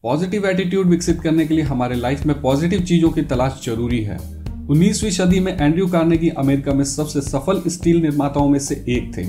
Positive attitude विकसित करने के लिए हमारे लाइफ में पॉजिटिव चीजों की तलाश जरूरी है। 19वीं सदी में एंड्रयू कार्नेगी अमेरिका में सबसे सफल स्टील निर्माताओं में से एक थे।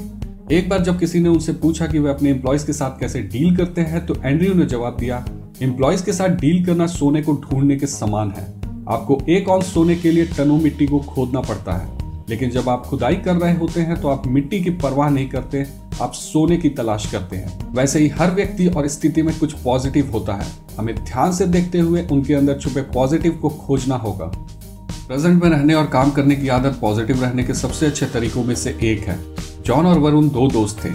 एक बार जब किसी ने उनसे पूछा कि वे अपने एम्प्लॉयज के साथ कैसे डील करते हैं तो एंड्रयू ने जवाब दिया, एम्प्लॉयज के साथ डील करना सोने को ढूंढने के समान है। आपको 1 औंस सोने के लिए टनों मिट्टी को खोदना पड़ता है, लेकिन जब आप खुदाई कर रहे होते हैं तो आप मिट्टी की परवाह नहीं करते, आप सोने की तलाश करते हैं। वैसे ही हर व्यक्ति और स्थिति में कुछ पॉजिटिव होता है। हमें ध्यान से देखते हुए उनके अंदर छुपे पॉजिटिव को खोजना होगा। प्रेजेंट में रहने और काम करने की आदत पॉजिटिव रहने के सबसे अच्छे तरीकों में से एक है। जॉन और वरुण 2 दोस्त थे।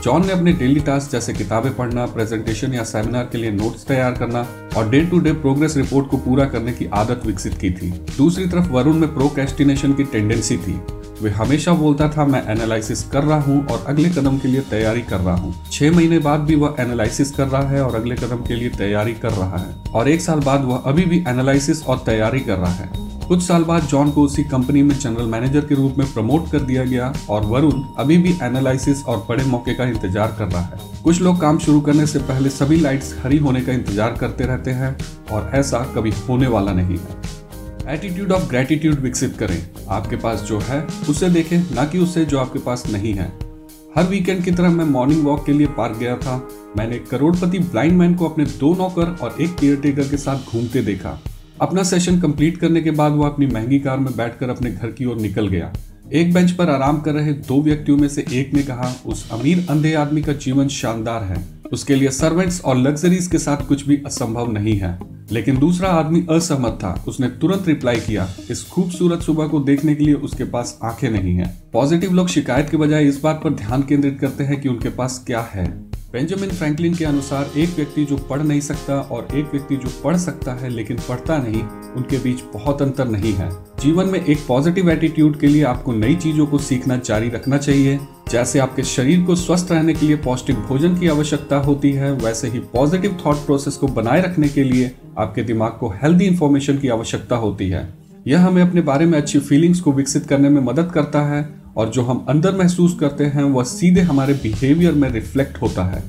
जॉन ने अपने डेली टास्क जैसे किताबें पढ़ना, प्रेजेंटेशन या सेमिनार के लिए नोट्स तैयार करना और day to day progress report को पूरा करने की आदत विकसित की थी। दूसरी तरफ वरुण में प्रोक्रेस्टिनेशन की टेंडेंसी थी। वे हमेशा बोलता था, मैं एनालिसिस कर रहा हूँ और अगले कदम के लिए तैयारी कर रहा हूँ। 6 महीने बाद भी वह एनालिसिस कर रहा है और अगले कदम के लिए तैयारी कर रहा है, और 1 साल बाद वह अभी भी एनालिसिस और तैयारी कर रहा है। कुछ साल बाद जॉन को उसी कंपनी में जनरल मैनेजर के रूप में प्रमोट कर दिया गया और वरुण अभी भी एनालिसिस और बड़े मौके का इंतजार कर रहा है। कुछ लोग काम शुरू करने से पहले सभी लाइट्स हरी होने का इंतजार करते रहते हैं और ऐसा कभी होने वाला नहीं है। एटीट्यूड ऑफ ग्रेटिट्यूड विकसित करें। आपके पास जो है उसे देखें, ना कि उसे जो आपके पास नहीं है। हर वीकेंड की तरह मैं मॉर्निंग वॉक के लिए पार्क गया था। मैंने एक करोड़पति ब्लाइंड मैन को अपने 2 नौकर और एक केयरटेकर के साथ घूमते देखा। अपना सेशन कंप्लीट करने के बाद वह अपनी महंगी कार में बैठकर अपने घर की ओर निकल गया। एक बेंच पर आराम कर रहे 2 व्यक्तियों में से एक ने कहा, उस अमीर अंधे आदमी का जीवन शानदार है, उसके लिए सर्वेंट्स और लग्जरीज के साथ कुछ भी असंभव नहीं है। लेकिन दूसरा आदमी असहमत था। उसने तुरंत रिप्लाई किया, इस खूबसूरत सुबह को देखने के लिए उसके पास आंखें नहीं है। पॉजिटिव लोग शिकायत के बजाय इस बात पर ध्यान केंद्रित करते हैं कि उनके पास क्या है। बेंजामिन फ्रैंकलिन के अनुसार एक व्यक्ति जो पढ़ नहीं सकता और एक व्यक्ति जो पढ़ सकता है लेकिन पढ़ता नहीं, उनके बीच बहुत अंतर नहीं है। जीवन में एक पॉजिटिव एटीट्यूड के लिए आपको नई चीजों को सीखना जारी रखना चाहिए। जैसे आपके शरीर को स्वस्थ रहने के लिए पौष्टिक भोजन की आवश्यकता होती है, वैसे ही पॉजिटिव थॉट प्रोसेस को बनाए रखने के लिए आपके दिमाग को हेल्दी इंफॉर्मेशन की आवश्यकता होती है। यह हमें अपने बारे में अच्छी फीलिंग्स को विकसित करने में मदद करता है और जो हम अंदर महसूस करते हैं वह सीधे हमारे बिहेवियर में रिफ्लेक्ट होता है।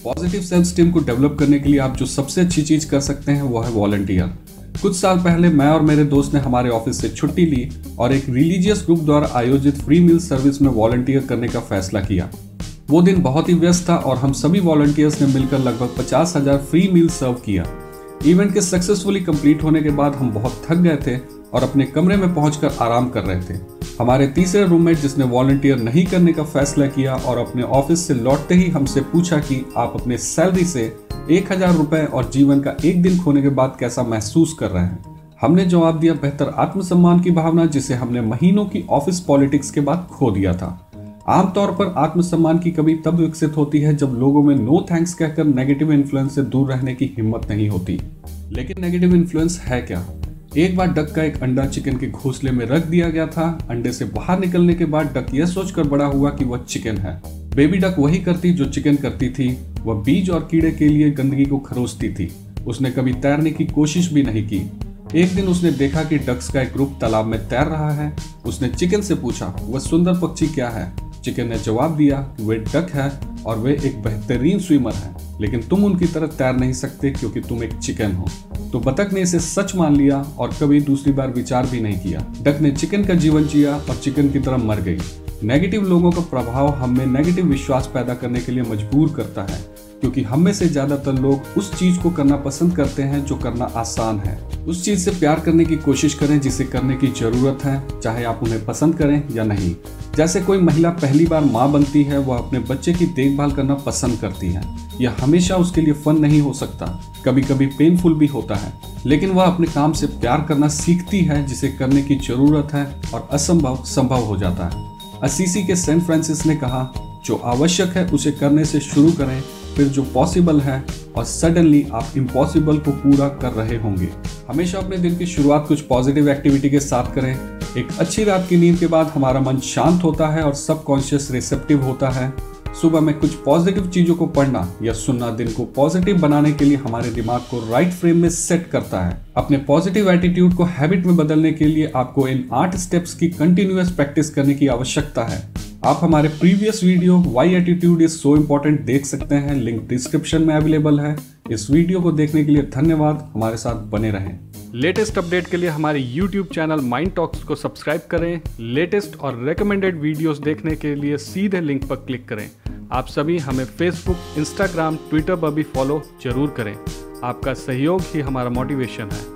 पॉजिटिव सेल्फ स्टीम को डेवलप करने के लिए आप जो सबसे अच्छी चीज कर सकते हैं वो है वॉलंटियर। कुछ साल पहले मैं और मेरे दोस्त ने हमारे ऑफिस से छुट्टी ली और एक रिलीजियस ग्रुप द्वारा आयोजित फ्री मील सर्विस में वॉलंटियर करने का फैसला किया। वो दिन बहुत ही व्यस्त था और हम सभी वॉलंटियर्स ने मिलकर लगभग 50,000 फ्री मील सर्व किया। इवेंट के सक्सेसफुली कंप्लीट होने के बाद हम बहुत थक गए थे और अपने कमरे में पहुंचकर आराम कर रहे थे। हमारे तीसरे रूममेट जिसने वॉलंटियर नहीं करने का फैसला किया और अपने ऑफिस से लौटते ही हमसे पूछा कि आप अपने सैलरी से 1,000 रुपए और जीवन का एक दिन खोने के बाद कैसा महसूस कर रहे हैं। हमने जवाब दिया, बेहतर आत्मसम्मान की भावना जिसे हमने महीनों की ऑफिस पॉलिटिक्स के बाद खो दिया था। आमतौर पर आत्मसम्मान की कमी तब विकसित होती है जब लोगों में नो थैंक्स कहकर नेगेटिव इन्फ्लुएंस से दूर रहने की हिम्मत नहीं होती। लेकिन नेगेटिव इन्फ्लुएंस है क्या? एक बार डक का एक अंडा चिकन के घोंसले में रख दिया गया था। अंडे से बाहर निकलने के बाद डक यह सोचकर बड़ा हुआ कि वह चिकन है। बेबी डक वही करती जो चिकन करती थी, वह बीज और कीड़े के लिए गंदगी को खरोचती थी। उसने कभी तैरने की कोशिश भी नहीं की। एक दिन उसने देखा कि डक्स का एक ग्रुप तालाब में तैर रहा है। उसने चिकन से पूछा, वह सुंदर पक्षी क्या है? चिकन ने जवाब दिया कि वे डक है और वे एक बेहतरीन स्विमर है, लेकिन तुम उनकी तरह तैर नहीं सकते क्योंकि तुम एक चिकन हो। तो बतख ने इसे सच मान लिया और कभी दूसरी बार विचार भी नहीं किया। डक ने चिकन का जीवन जिया और चिकन की तरह मर गई। नेगेटिव लोगों का प्रभाव हमें नेगेटिव विश्वास पैदा करने के लिए मजबूर करता है, क्योंकि हम में से ज्यादातर लोग उस चीज को करना पसंद करते हैं जो करना आसान है। उस चीज से प्यार करने की कोशिश करें जिसे करने की जरूरत है, चाहे आप उन्हें पसंद करें या नहीं। जैसे कोई महिला पहली बार माँ बनती है, वह अपने बच्चे की देखभाल करना पसंद करती है। यह हमेशा उसके लिए फन नहीं हो सकता, कभी कभी पेनफुल भी होता है, लेकिन वह अपने काम से प्यार करना सीखती है जिसे करने की जरूरत है और असंभव संभव हो जाता है। असीसी के सेंट फ्रांसिस ने कहा, जो आवश्यक है उसे करने से शुरू करें, फिर जो पॉसिबल है और सडनली आप इम्पॉसिबल को पूरा कर रहे होंगे। हमेशा अपने दिन की शुरुआत कुछ पॉजिटिव एक्टिविटी के साथ करें। एक अच्छी रात की नींद के बाद हमारा मन शांत होता है और सबकॉन्शियस रिसेप्टिव होता है। सुबह में कुछ पॉजिटिव चीजों को पढ़ना या सुनना दिन को पॉजिटिव बनाने के लिए हमारे दिमाग को राइट फ्रेम में सेट करता है। अपने पॉजिटिव एटीट्यूड को हैबिट में बदलने के लिए आपको इन 8 स्टेप्स की कंटिन्यूअस प्रैक्टिस करने की आवश्यकता है। आप हमारे previous video why attitude is so important देख सकते हैं, लिंक डिस्क्रिप्शन में अवेलेबल है। इस वीडियो को देखने के लिए धन्यवाद। हमारे साथ बने रहें। लेटेस्ट अपडेट के लिए हमारे YouTube चैनल माइंड टॉक्स को सब्सक्राइब करें। लेटेस्ट और रेकमेंडेड वीडियोस देखने के लिए सीधे लिंक पर क्लिक करें। आप सभी हमें फेसबुक, इंस्टाग्राम, ट्विटर पर भी फॉलो जरूर करें। आपका सहयोग ही हमारा मोटिवेशन है।